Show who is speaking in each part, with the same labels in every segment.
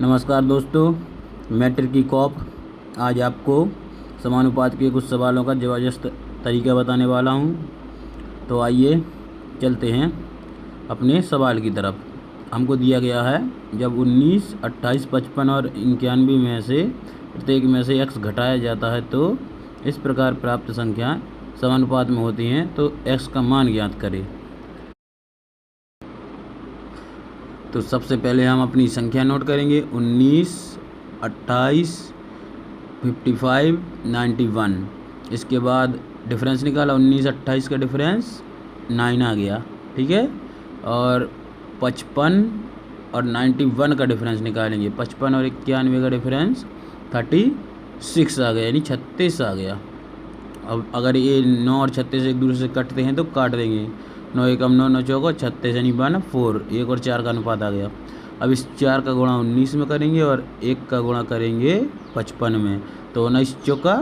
Speaker 1: नमस्कार दोस्तों, मैं ट्रिकी कॉप आज आपको समानुपात के कुछ सवालों का ज़बरदस्त तरीका बताने वाला हूं। तो आइए चलते हैं अपने सवाल की तरफ। हमको दिया गया है, जब 19, 28, 55 और 91 में से प्रत्येक में से x घटाया जाता है तो इस प्रकार प्राप्त संख्याएं समानुपात में होती हैं, तो x का मान ज्ञात करें। तो सबसे पहले हम अपनी संख्या नोट करेंगे। 19, 28, 55, 91। इसके बाद डिफरेंस निकाला, 19, 28 का डिफरेंस 9 आ गया, ठीक है। और 55 और 91 का डिफरेंस निकालेंगे। 55 और 91 का डिफरेंस 36 आ गया, यानी 36 आ गया। अब अगर ये 9 और 36 एक दूसरे से कटते हैं तो काट देंगे। 9 एकम 9, 9 चौको 36, यानी 1 4। 1 और 4 का अनुपात आ गया। अब इस 4 का गुणा 19 में करेंगे और 1 का गुणा करेंगे 55 में, तो 19 चौका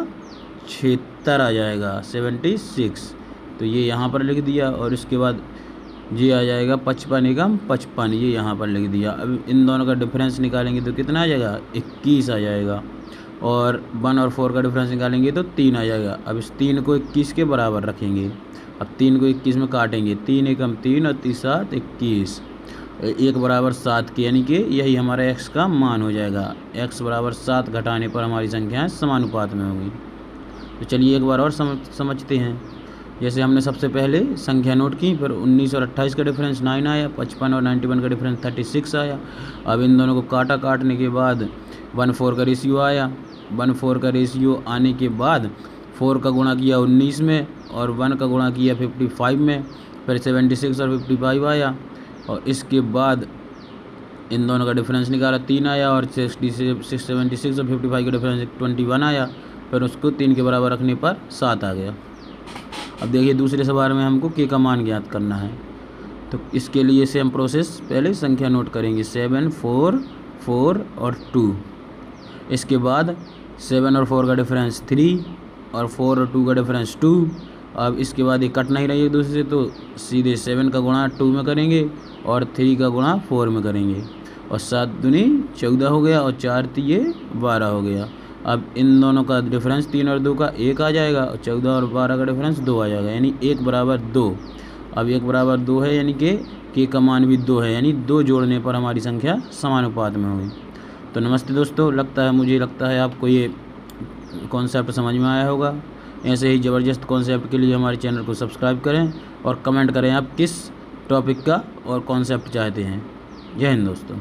Speaker 1: 76 आ जाएगा, 76। तो ये यहाँ पर लिख दिया। और इसके बाद ये आ जाएगा 55 एकम 55, ये यहाँ पर लिख दिया। अब इन दोनों का डिफरेंस निकालेंगे तो कितना आ जाएगा, 21 आ जाएगा। और 1 और 4 का डिफरेंस निकालेंगे तो 3 आ जाएगा। अब इस 3 को 21 के बराबर रखेंगे। अब 3 को 21 में काटेंगे, 3 एकम 3 और 3 7 21, 1 बराबर 7 के, यानी कि यही हमारा x का मान हो जाएगा। x बराबर 7 घटाने पर हमारी संख्याएं समानुपात में होंगी। तो चलिए एक बार और समझते हैं। जैसे हमने सबसे पहले संख्या नोट की, फिर 19 और 28 का डिफरेंस 9 आया, 55 और 91 का डिफरेंस 36 आया। अब इन दोनों को काटने के बाद 1:4 का रेशियो आया। 1:4 का रेशियो आने के बाद 4 का गुणा किया 19 में और 1 का गुणा किया 55 में, फिर 76 और 55 आया। और इसके बाद इन दोनों का डिफरेंस निकाला, 3 आया। और 76 और 55 का डिफरेंस 21 आया। फिर उसको 3 के बराबर रखने पर 7 आ गया। अब देखिए दूसरे सवाल में हमको k का मान ज्ञात करना है। तो इसके लिए सेम प्रोसेस, पहले संख्या नोट करेंगे, 7, 4, 4 और 2। इसके बाद 7 और 4 का डिफरेंस 3 और 4 और 2 का डिफरेंस 2। अब इसके बाद ये कट नहीं रही है एक दूसरे से, तो सीधे 7 का गुणा 2 में करेंगे और 3 का गुणा 4 में करेंगे। और 7 दूनी 14 हो गया और 4 तिये 12 हो गया। अब इन दोनों का डिफरेंस 3 और 2 का 1 आ जाएगा और 14 और 12 का डिफरेंस 2 आ जाएगा, यानी 1 बराबर 2। अब 1 बराबर 2 है, यानी कि k का मान भी 2 है, यानी 2 जोड़ने पर हमारी संख्या समानुपात में होगी। तो नमस्ते दोस्तों, मुझे लगता है आपको ये कॉन्सेप्ट समझ में आया होगा। ऐसे ही ज़बरदस्त कॉन्सेप्ट के लिए हमारे चैनल को सब्सक्राइब करें और कमेंट करें आप किस टॉपिक का और कॉन्सेप्ट चाहते हैं। जय हिंद दोस्तों।